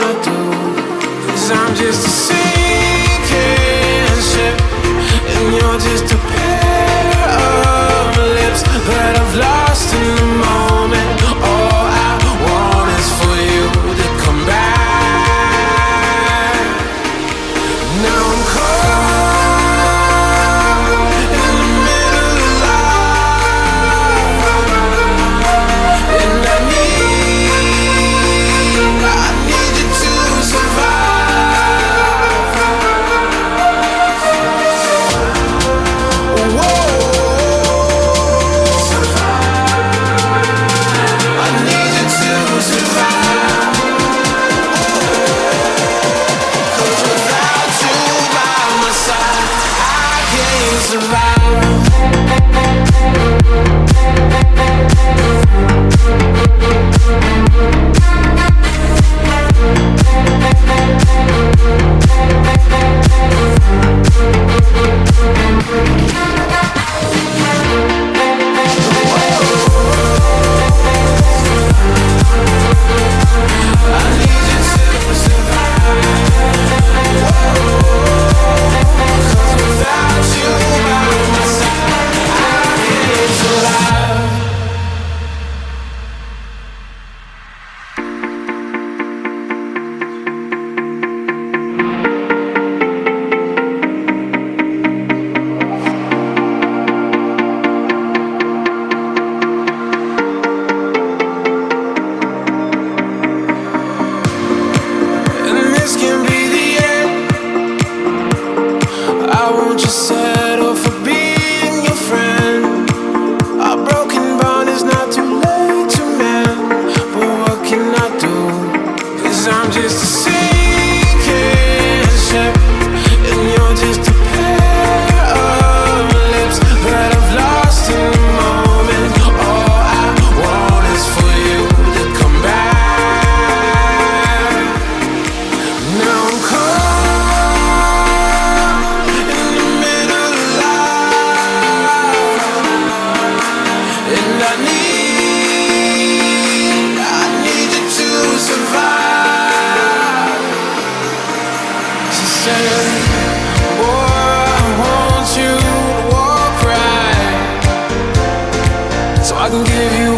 I do? 'Cause I'm just a sinking ship, and you're just a pair of lips that I've lost in the moment. All I want is for you to come back. Now I'm caught in the middle of life, and I need you to survive. Whoa, I need you to survive. 'Cause without you by my side, I can't survive. I need you to survive. 'Cause without you by my side, I can't survive. And this can be the end. I won't just settle for being your friend. Our broken bond is not too late to mend. But what can I do? 'Cause I'm just a sinking ship, and you're just a pair of lips that I've lost in the moment. All I want is for you to come back. Now I'm caught in the middle of life, and I need you to survive. She said, boy, I want you to walk right, so I can give you